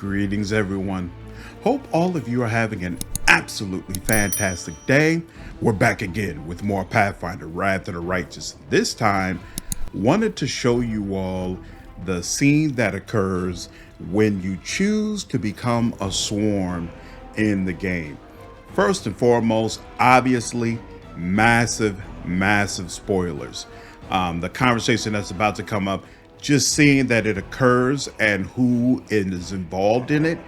Greetings everyone. Hope all of you are having an absolutely fantastic day. We're back again with more Pathfinder, Wrath of the Righteous. This time, wanted to show you all the scene that occurs when you choose to become a swarm in the game. First and foremost, obviously, massive spoilers. The conversation that's about to come up, just seeing that it occurs and who is involved in it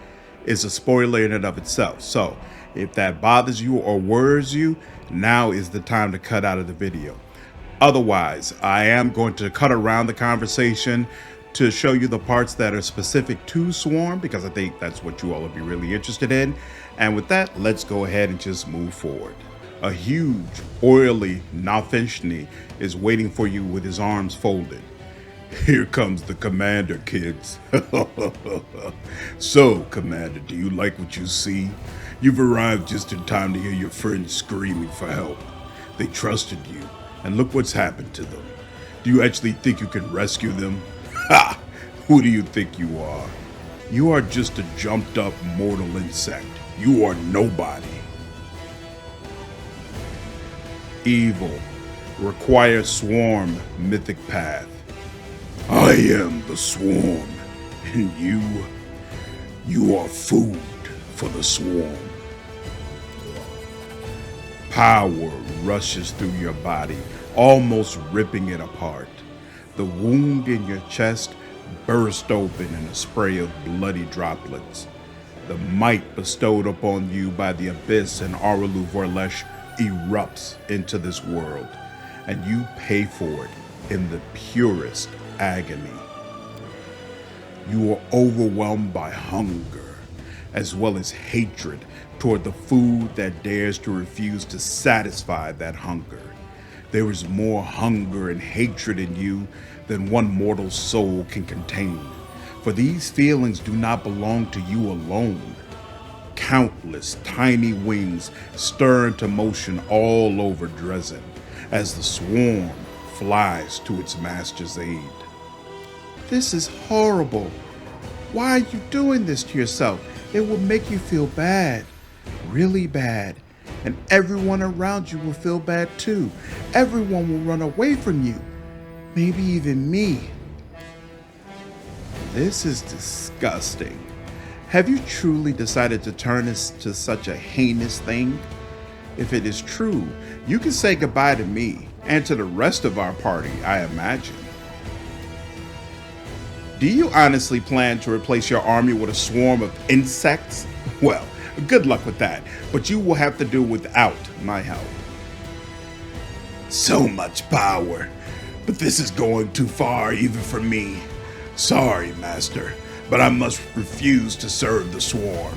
is a spoiler in and of itself. So if that bothers you or worries you, now is the time to cut out of the video. Otherwise, I am going to cut around the conversation to show you the parts that are specific to Swarm, because I think that's what you all will be really interested in. And with that, let's go ahead and just move forward. A huge, oily Nafenshni is waiting for you with his arms folded. Here comes the commander, kids. So, Commander, do you like what you see? You've arrived just in time to hear your friends screaming for help. They trusted you, and look what's happened to them. Do you actually think you can rescue them? Ha! Who do you think you are? You are just a jumped up mortal insect. You are nobody. Evil. Requires Swarm Mythic Path. I am the Swarm, and you are food for the Swarm. Power rushes through your body, almost ripping it apart. The wound in your chest burst open in a spray of bloody droplets. The might bestowed upon you by the abyss and Areelu Vorlesh erupts into this world, and you pay for it in the purest agony. You are overwhelmed by hunger, as well as hatred toward the food that dares to refuse to satisfy that hunger. There is more hunger and hatred in you than one mortal soul can contain, for these feelings do not belong to you alone. Countless tiny wings stir into motion all over Dresden as the swarm flies to its master's aid. This is horrible. Why are you doing this to yourself? It will make you feel bad, really bad, and everyone around you will feel bad too. Everyone will run away from you, maybe even me. This is disgusting. Have you truly decided to turn this to such a heinous thing? If it is true, you can say goodbye to me and to the rest of our party, I imagine. Do you honestly plan to replace your army with a swarm of insects? Well, good luck with that, but you will have to do without my help. So much power, but this is going too far even for me. Sorry, Master, but I must refuse to serve the swarm.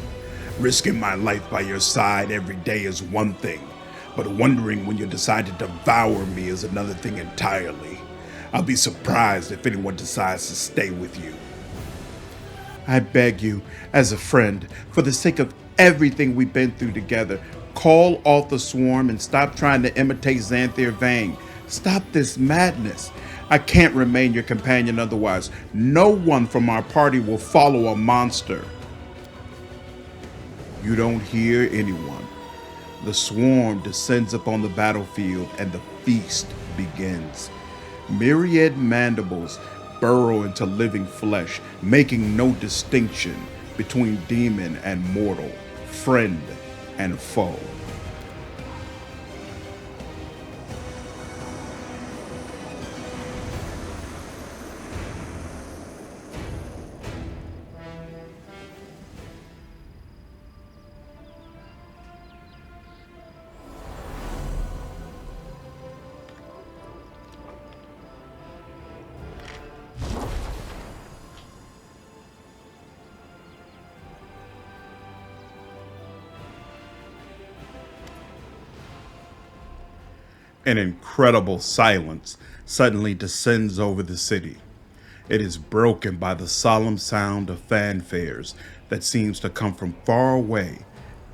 Risking my life by your side every day is one thing, but wondering when you decide to devour me is another thing entirely. I'll be surprised if anyone decides to stay with you. I beg you, as a friend, for the sake of everything we've been through together, call off the swarm and stop trying to imitate Xanthir Vang. Stop this madness. I can't remain your companion otherwise. No one from our party will follow a monster. You don't hear anyone. The swarm descends upon the battlefield and the feast begins. Myriad mandibles burrow into living flesh, making no distinction between demon and mortal, friend and foe. An incredible silence suddenly descends over the city. It is broken by the solemn sound of fanfares that seems to come from far away,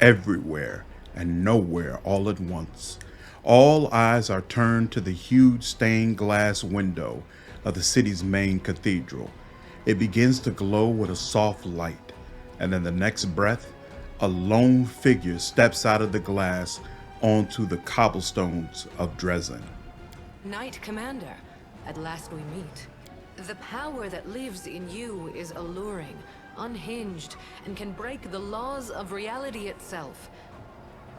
everywhere, and nowhere all at once. All eyes are turned to the huge stained glass window of the city's main cathedral. It begins to glow with a soft light, and in the next breath, a lone figure steps out of the glass onto the cobblestones of Dresden. Knight Commander, at last we meet. The power that lives in you is alluring, unhinged, and can break the laws of reality itself.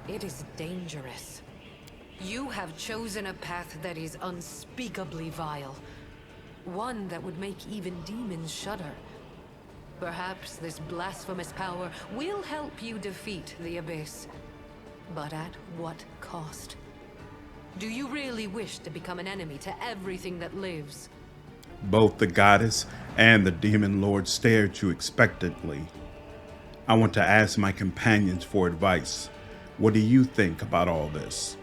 It is dangerous. You have chosen a path that is unspeakably vile. One that would make even demons shudder. Perhaps this blasphemous power will help you defeat the Abyss. But at what cost? Do you really wish to become an enemy to everything that lives? Both the goddess and the demon lord stare at you expectantly. I want to ask my companions for advice. What do you think about all this?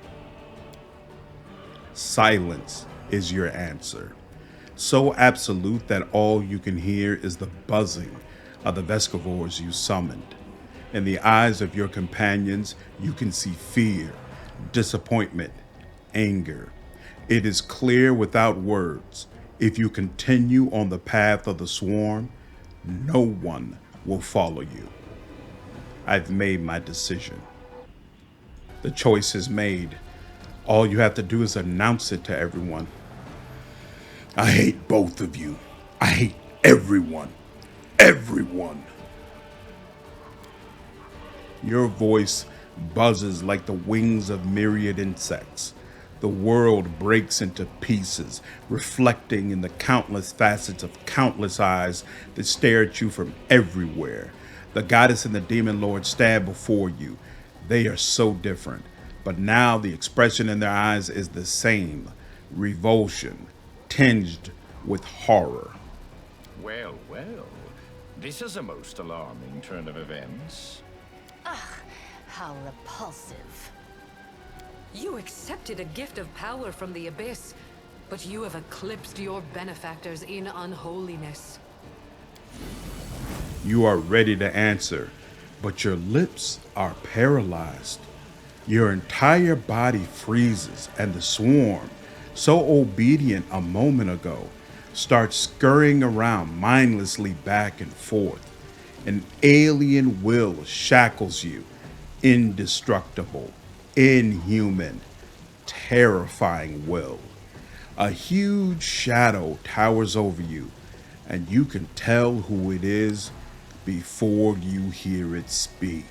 Silence is your answer. So absolute that all you can hear is the buzzing of the Vescivores you summoned. In the eyes of your companions, you can see fear, disappointment, anger. It is clear without words. If you continue on the path of the swarm, no one will follow you. I've made my decision. The choice is made. All you have to do is announce it to everyone. I hate both of you. I hate everyone. Everyone. Your voice buzzes like the wings of myriad insects. The world breaks into pieces, reflecting in the countless facets of countless eyes that stare at you from everywhere. The goddess and the demon lord stand before you. They are so different, but now the expression in their eyes is the same: revulsion, tinged with horror. Well, well, this is a most alarming turn of events. Ugh, how repulsive. You accepted a gift of power from the Abyss, but you have eclipsed your benefactors in unholiness. You are ready to answer, but your lips are paralyzed. Your entire body freezes, and the swarm, so obedient a moment ago, starts scurrying around mindlessly back and forth. An alien will shackles you, indestructible, inhuman, terrifying will. A huge shadow towers over you, and you can tell who it is before you hear it speak.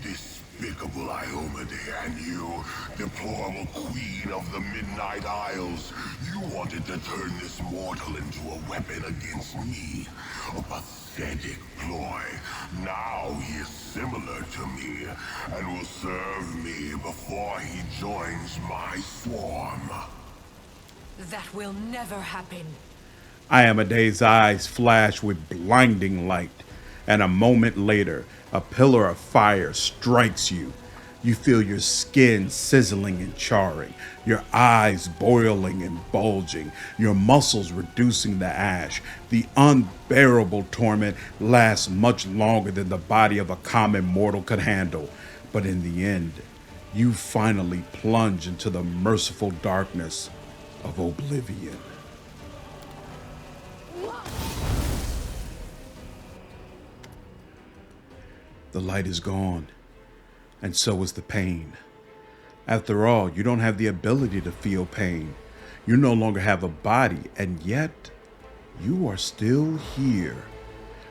Despicable Iomade, and you, deplorable queen of the Midnight Isles, you wanted to turn this mortal into a weapon against me. A pathetic ploy. Now he is similar to me, and will serve me before he joins my swarm. That will never happen. Iamade's eyes flash with blinding light, and a moment later, a pillar of fire strikes you. You feel your skin sizzling and charring, your eyes boiling and bulging, your muscles reducing to ash. The unbearable torment lasts much longer than the body of a common mortal could handle. But in the end, you finally plunge into the merciful darkness of oblivion. The light is gone, and so is the pain. After all, you don't have the ability to feel pain. You no longer have a body, and yet you are still here.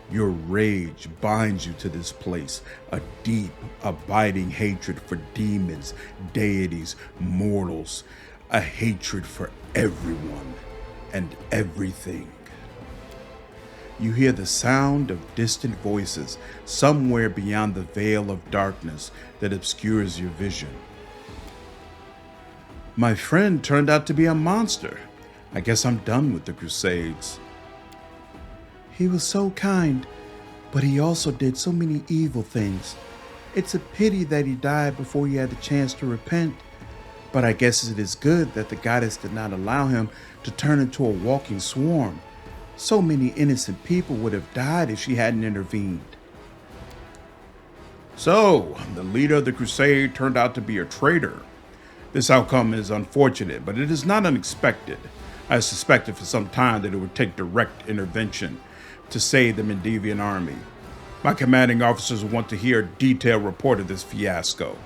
Your rage binds you to this place, a deep, abiding hatred for demons, deities, mortals, a hatred for everyone and everything. You hear the sound of distant voices somewhere beyond the veil of darkness that obscures your vision. My friend turned out to be a monster. I guess I'm done with the Crusades. He was so kind, but he also did so many evil things. It's a pity that he died before he had the chance to repent. But I guess it is good that the goddess did not allow him to turn into a walking swarm. So many innocent people would have died if she hadn't intervened. So, the leader of the Crusade turned out to be a traitor. This outcome is unfortunate, but it is not unexpected. I suspected for some time that it would take direct intervention to save the Mendevian army. My commanding officers want to hear a detailed report of this fiasco.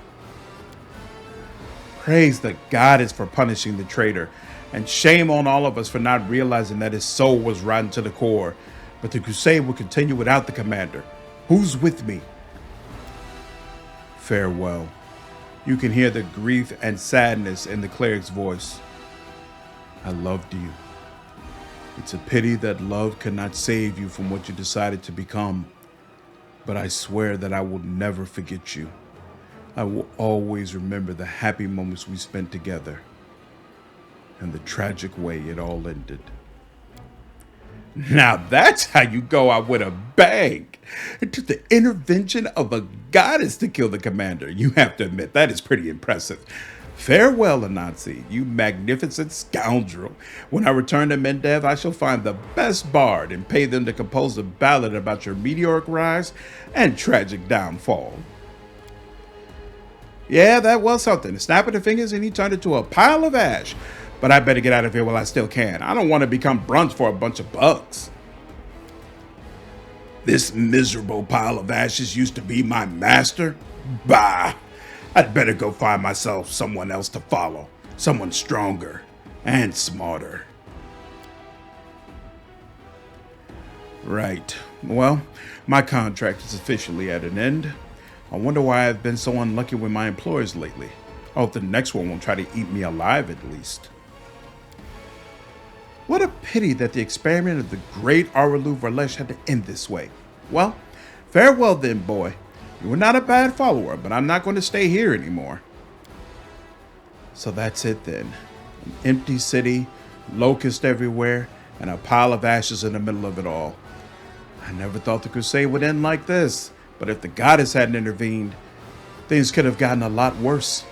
Praise the goddess for punishing the traitor, and shame on all of us for not realizing that his soul was rotten to the core. But the crusade will continue without the commander. Who's with me? Farewell. You can hear the grief and sadness in the cleric's voice. I loved you. It's a pity that love cannot save you from what you decided to become. But I swear that I will never forget you. I will always remember the happy moments we spent together and the tragic way it all ended. Now that's how you go out with a bang. It took the intervention of a goddess to kill the commander. You have to admit, that is pretty impressive. Farewell, Anansi, you magnificent scoundrel. When I return to Mendev, I shall find the best bard and pay them to compose a ballad about your meteoric rise and tragic downfall. Yeah, that was something. Snap of the fingers and he turned into a pile of ash. But I better get out of here while I still can. I don't want to become brunch for a bunch of bugs. This miserable pile of ashes used to be my master? Bah! I'd better go find myself someone else to follow. Someone stronger and smarter. Right. Well, my contract is officially at an end. I wonder why I've been so unlucky with my employers lately. I hope the next one won't try to eat me alive at least. What a pity that the experiment of the great Areelu Vorlesh had to end this way. Well, farewell then, boy. You were not a bad follower, but I'm not going to stay here anymore. So that's it then. An empty city, locusts everywhere, and a pile of ashes in the middle of it all. I never thought the crusade would end like this, but if the goddess hadn't intervened, things could have gotten a lot worse.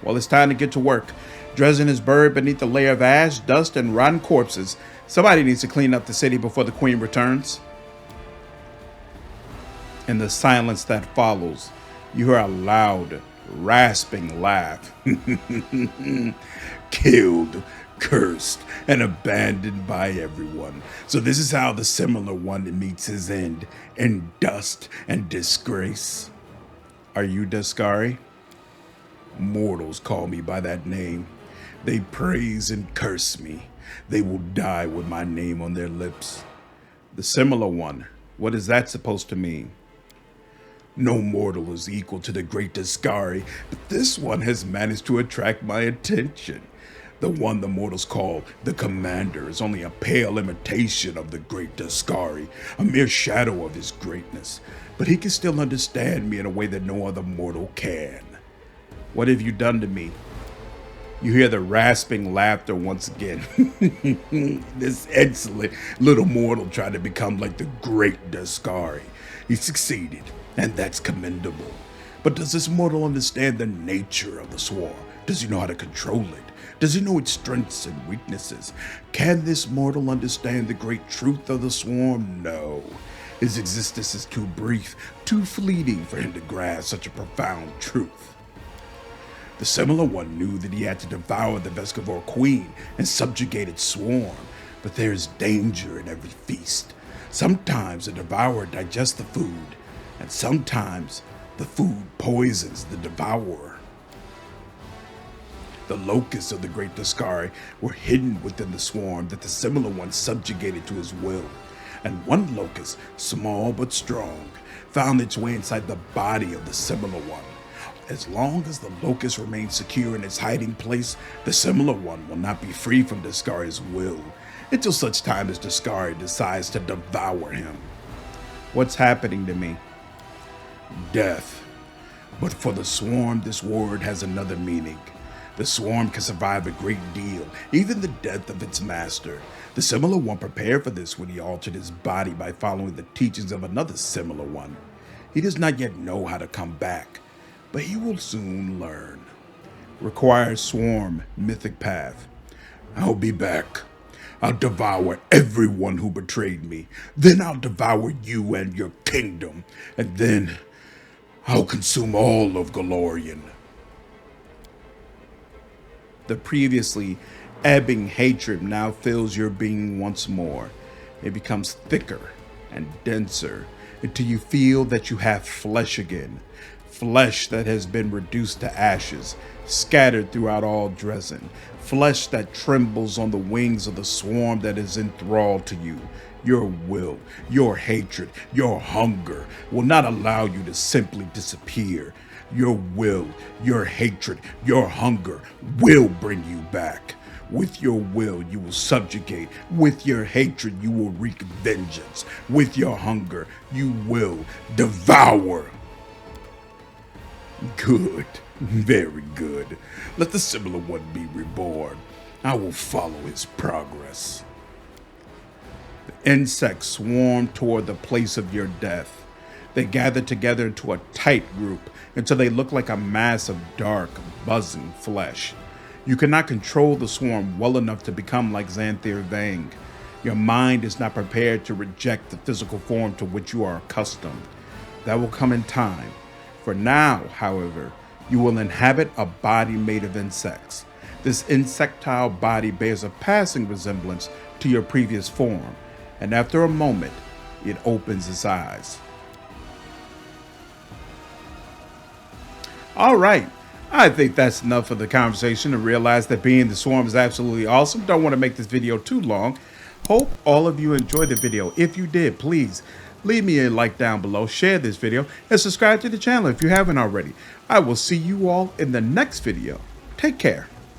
Well, it's time to get to work. Dresden is buried beneath a layer of ash, dust, and rotten corpses. Somebody needs to clean up the city before the queen returns. In the silence that follows, you hear a loud, rasping laugh. Killed, cursed, and abandoned by everyone. So this is how the similar one meets his end, in dust and disgrace. Are you Deskari? Mortals call me by that name. They praise and curse me. They will die with my name on their lips. The similar one, what is that supposed to mean? No mortal is equal to the great Deskari, but this one has managed to attract my attention. The one the mortals call the Commander is only a pale imitation of the great Deskari, a mere shadow of his greatness, but he can still understand me in a way that no other mortal can. What have you done to me? You hear the rasping laughter once again. This excellent little mortal tried to become like the great Deskari. He succeeded, and that's commendable. But does this mortal understand the nature of the swarm? Does he know how to control it? Does he know its strengths and weaknesses? Can this mortal understand the great truth of the swarm? No. His existence is too brief, too fleeting for him to grasp such a profound truth. The similar one knew that he had to devour the Vescavor queen and subjugate its swarm, but there is danger in every feast. Sometimes the devourer digests the food, and sometimes the food poisons the devourer. The locusts of the great Deskari were hidden within the swarm that the similar one subjugated to his will, and one locust, small but strong, found its way inside the body of the similar one. As long as the locust remains secure in its hiding place, the similar one will not be free from Deskari's will, until such time as Deskari decides to devour him. What's happening to me? Death. But for the swarm, this word has another meaning. The swarm can survive a great deal, even the death of its master. The similar one prepared for this when he altered his body by following the teachings of another similar one. He does not yet know how to come back, but he will soon learn. Requires Swarm Mythic Path. I'll be back. I'll devour everyone who betrayed me. Then I'll devour you and your kingdom. And then I'll consume all of Golarion. The previously ebbing hatred now fills your being once more. It becomes thicker and denser. until you feel that you have flesh again. Flesh that has been reduced to ashes, scattered throughout all Dresden. Flesh that trembles on the wings of the swarm that is enthralled to you. Your will, your hatred, your hunger will not allow you to simply disappear. Your will, your hatred, your hunger will bring you back. With your will, you will subjugate. With your hatred, you will wreak vengeance. With your hunger, you will devour. Good, very good. Let the similar one be reborn. I will follow his progress. The insects swarm toward the place of your death. They gather together into a tight group until they look like a mass of dark, buzzing flesh. You cannot control the swarm well enough to become like Xanthir Vang. Your mind is not prepared to reject the physical form to which you are accustomed. That will come in time. For now, however, you will inhabit a body made of insects. This insectile body bears a passing resemblance to your previous form, and after a moment, it opens its eyes. All right, I think that's enough of the conversation to realize that being the swarm is absolutely awesome. Don't want to make this video too long. Hope all of you enjoyed the video. If you did, please leave me a like down below, share this video, and subscribe to the channel if you haven't already. I will see you all in the next video. Take care.